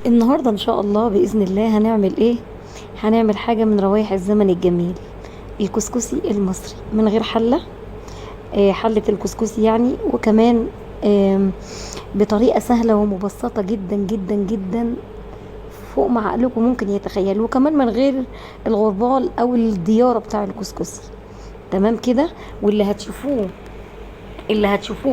النهاردة ان شاء الله بإذن الله هنعمل ايه؟ هنعمل حاجة من روايح الزمن الجميل، الكسكسي المصري من غير حلة. حلة الكسكسي يعني، وكمان بطريقة سهلة ومبسطة جدا جدا جدا، فوق ما عقلكم ممكن يتخيلوا، وكمان من غير الغربال او الديارة بتاع الكسكسي. تمام كده. واللي هتشوفوه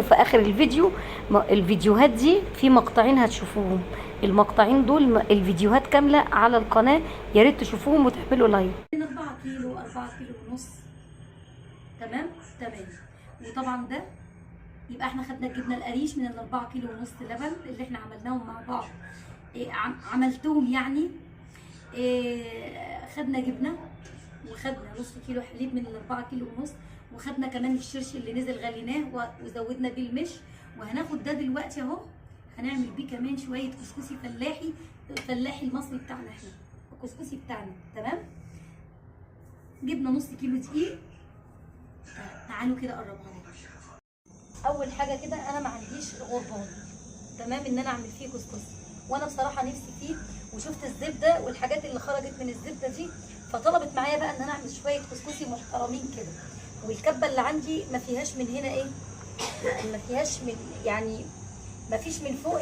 في اخر الفيديو، الفيديوهات دي في مقطعين هتشوفوهم. المقطعين دول الفيديوهات كاملة على القناة، يا ريت تشوفوهم وتعملوا لايك. من 4 كيلو 4 كيلو ونص. تمام. تمام. وطبعا ده يبقى احنا خدنا الجبنه القريش من ال 4 كيلو ونص لبن اللي احنا عملناهم مع بعض. عملتهم يعني. خدنا جبنه، وخدنا نص كيلو حليب من ال 4 كيلو ونص، وخدنا كمان الشرش اللي نزل غليناه وزودنا بيه المش. وهناخد ده دلوقتي اهو، هنعمل بيه كمان شويه كسكسي الفلاحي المصري بتاعنا احنا، الكسكسي بتاعنا. تمام. جبنا نص كيلو دقيق. تعالوا كده قربها لي. اول حاجه كده، انا ما عنديش غربال، تمام، ان انا اعمل فيه كسكسي، وانا بصراحه نفسي فيه، وشفت الزبده والحاجات اللي خرجت من الزبده دي، فطلبت معايا بقى ان انا اعمل شويه كسكسي محترمين كده. والكبه اللي عندي ما فيهاش من هنا ايه، ما فيهاش من يعني، ما فيش من فوق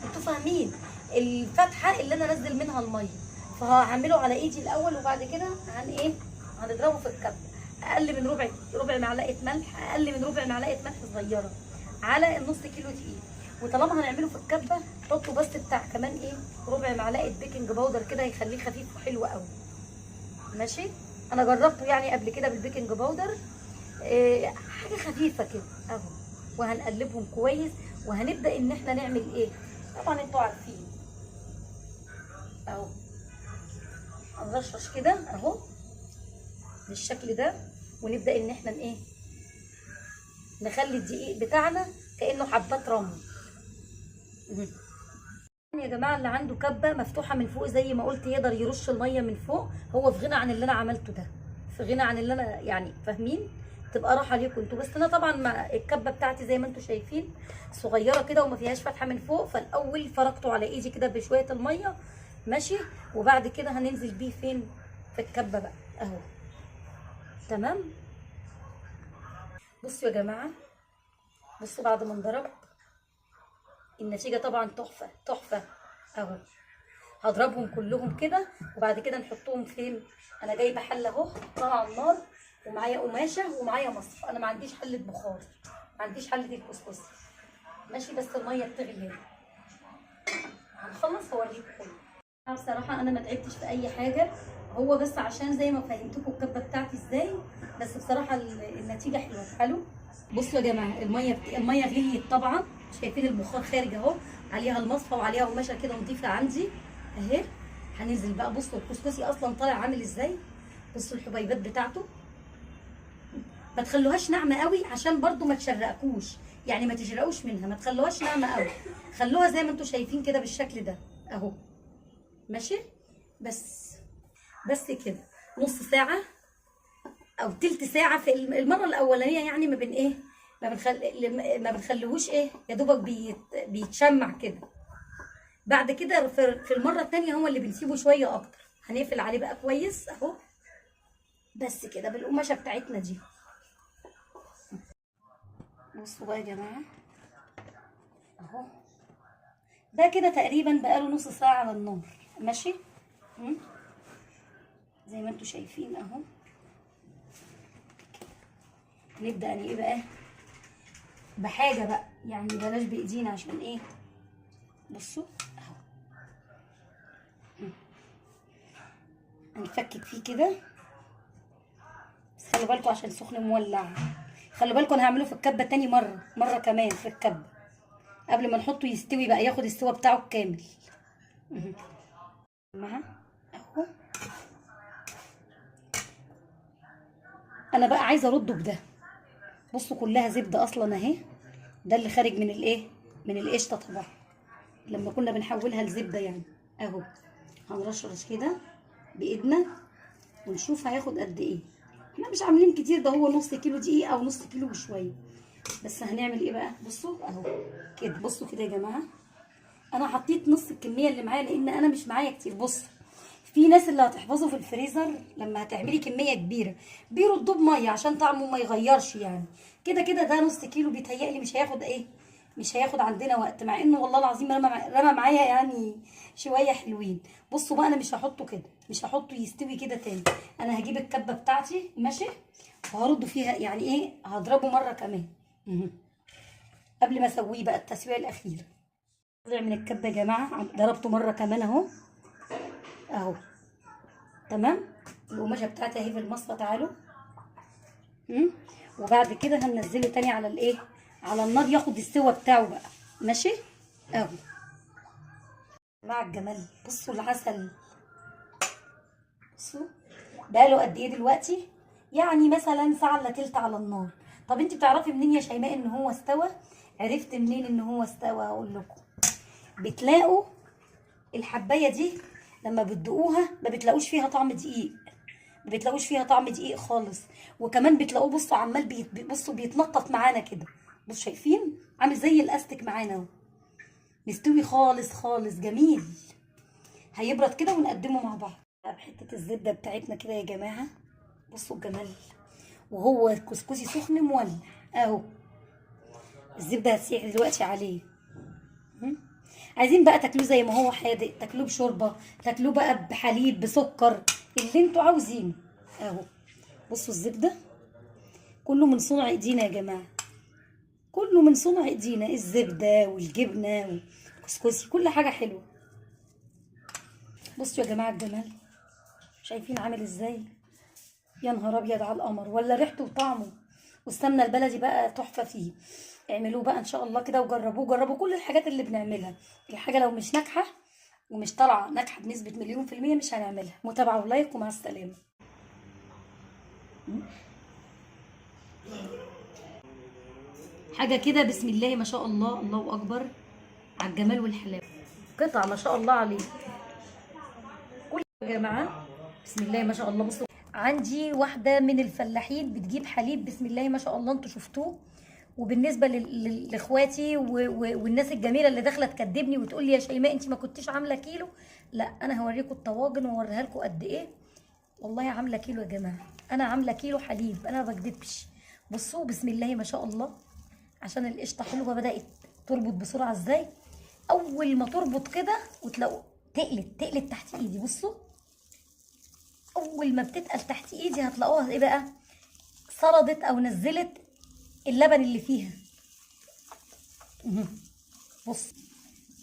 انتوا فاهمين الفتحه اللي انا انزل منها الميه. فهعمله على ايدي الاول، وبعد كده هنضربه في الكبه. اقل من ربع معلقه ملح، اقل من ربع معلقه ملح صغيره على النص كيلو دقيق. وطالما هنعمله في الكبه، حطوا بس بتاع كمان ربع معلقه بيكنج باودر كده، هيخليه خفيف وحلو قوي. ماشي. انا جربته يعني قبل كده بالبيكنج باودر. حاجه خفيفه كده اهو. وهنقلبهم كويس، وهنبدا ان احنا نعمل ايه. طبعا انتوا عارفين اهو، هنرشرش كده اهو بالشكل ده، ونبدا ان احنا نخلي الدقيق بتاعنا كانه حبات رمل. يا جماعه، اللي عنده كبه مفتوحه من فوق زي ما قلت يقدر يرش الميه من فوق، هو في غنى عن اللي انا عملته ده، في غنى عن اللي انا يعني فاهمين، تبقى راحه ليكم انتوا. بس انا طبعا مع الكبه بتاعتي زي ما انتوا شايفين صغيره كده وما فيهاش فتحه من فوق، فالاول فرقته على ايدي كده بشويه الميه. ماشي. وبعد كده هننزل بيه فين؟ في الكبه بقى اهو. تمام. بصوا يا جماعه، بصوا بعد ما انضرب النتيجه طبعا تحفه تحفه اهو. هضربهم كلهم كده، وبعد كده نحطهم فين. انا جايبه حله اهو، حطها على النار، ومعايا قماشه ومعايا مصفى. انا ما عنديش حله بخار، ما عنديش حله الكسكسي. ماشي. بس الميه بتغلي هنا. هنخلص هوريكم كله. بصراحه انا ما تعبتش في اي حاجه، هو بس عشان زي ما فهمتكم الكبه بتاعتي ازاي. بس بصراحه النتيجه حلوه. حلو. بصوا يا جماعه، الميه غليت طبعا، شايفين البخار خارج اهو، عليها المصفى وعليها قماشه كده نضيفه عندي اهي. هننزل بقى. بصوا الكسكسي اصلا طالع عامل ازاي، بصوا الحبيبات بتاعته. ما تخلوهاش ناعمه قوي عشان برضو ما تشرقكوش، يعني ما تشرقوش منها، ما تخلوهاش ناعمه قوي، خلوها زي ما انتم شايفين كده بالشكل ده اهو. ماشي. بس كده، نص ساعه او تلت ساعه في المره الاولانيه، يعني ما بين ما بنخليهوش يا دوبك بيتشمع كده. بعد كده في المره الثانيه هو اللي بنسيبه شويه اكتر، هنقفل عليه بقى كويس اهو. بس كده بالقماشه بتاعتنا دي. بصوا بقى يا جماعه اهو، ده كده تقريبا بقاله نص ساعه على النار. ماشي. زي ما انتم شايفين اهو. نبدا بقى بحاجه بقى، يعني بلاش بايدينا عشان بصوا اهو. هنفكك فيه كده، بس خلي بالكم عشان سخن مولع. خلي بالكم انا هعمله في الكبه تاني مره كمان في الكبه، قبل ما نحطه يستوي بقى، ياخد السوا بتاعه الكامل. اهو. انا بقى عايزه ارده بده. بصوا كلها زبده اصلا اهي، ده اللي خارج من من القشطه طبعا، لما كنا بنحولها لزبده يعني اهو. هنرشرش كده بايدنا ونشوف هياخد قد ايه. احنا مش عاملين كتير، ده هو نص كيلو دقيق او نص كيلو بشويه. بس هنعمل ايه بقى، بصوا اهو كده. بصوا كده يا جماعه، انا حطيت نص الكميه اللي معايا لان انا مش معايا كتير. بص، في ناس اللي هتحفظه في الفريزر لما هتعملي كميه كبيره بيردوه بميه عشان طعمه ما يغيرش يعني. كده كده ده نص كيلو بيتهيألي مش هياخد ايه، مش هياخد عندنا وقت، مع انه والله العظيم رمى معايا يعني شويه حلوين. بصوا بقى، انا مش هحطه كده، مش هحطه يستوي كده تاني. انا هجيب الكبه بتاعتي ماشي، وهرده فيها يعني ايه، هضربه مره كمان قبل ما اسويه بقى التسويه الاخيره. طلع من الكبه يا جماعه، ضربته مره كمان اهو اهو. تمام. القماشه بتاعتي اهي في المصفى، تعالوا. وبعد كده هننزله تاني على الايه، على النار ياخد السوا بتاعه بقى ماشي اهو. مع الجمال، بصوا العسل، بصوا بقاله قد ايه دلوقتي، يعني مثلا ساعه الا تلت على النار. طب انت بتعرفي منين يا شيماء ان هو استوى؟ عرفت منين ان هو استوى؟ اقول لكم، بتلاقوا الحبايه دي لما بتدوقوها ما بتلاقوش فيها طعم دقيق، ما بتلاقوش فيها طعم دقيق خالص. وكمان بتلاقوه بصوا عمال بصوا بيتنطط معانا كده، بصوا شايفين عامل زي الاستك معانا اهو، مستوي خالص خالص جميل. هيبرد كده ونقدمه مع بعض بحته الزبده بتاعتنا كده يا جماعه. بصوا الجمال، وهو الكسكسي سخن مولع اهو. الزبده هتسيح دلوقتي عليه. عايزين بقى تاكلوه زي ما هو حادق، تاكلوه بشوربه، تاكلوه بقى بحليب بسكر، اللي انتوا عاوزينه اهو. بصوا الزبده كله من صنع ايدينا يا جماعه، كله من صنع ايدينا، الزبده والجبنه والكسكسي كل حاجه حلوه. بصوا يا جماعه الجمال، شايفين عامل ازاي؟ يا نهار ابيض على القمر، ولا ريحته وطعمه. والسمنه البلدي بقى تحفه فيه. اعملوه بقى ان شاء الله كده وجربوه، جربوا كل الحاجات اللي بنعملها. الحاجه لو مش ناجحه ومش طالعه ناجحه بنسبه 100% مش هنعملها. متابعه ولايك ومع السلامه. حاجه كده بسم الله ما شاء الله، الله اكبر على الجمال والحلاوه. قطع ما شاء الله عليه. كل يا جماعه بسم الله ما شاء الله. بصوا عندي واحده من الفلاحين بتجيب حليب بسم الله ما شاء الله، انتوا شفتوه. وبالنسبه لاخواتي والناس الجميله اللي داخله تكدبني وتقول لي يا شيماء انت ما كنتيش عامله كيلو، لا انا هوريكم الطواجن واوريها لكم قد ايه. والله عامله كيلو يا جماعه، انا عامله كيلو حليب، انا ما بكدبش. بصوا بسم الله ما شاء الله، عشان القشطه حلوه بدات تربط بسرعه ازاي. اول ما تربط كده وتلاقوا تقلت تحت ايدي. بصوا اول ما بتتقل تحت ايدي هتلاقوها ايه بقى، سردت او نزلت اللبن اللي فيها.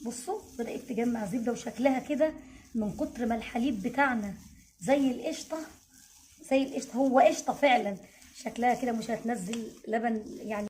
بصوا بدأت تجمع زبدة، وشكلها كده من كتر ما الحليب بتاعنا زي القشطة، زي القشطة، هو قشطة فعلا. شكلها كده مش هتنزل لبن يعني.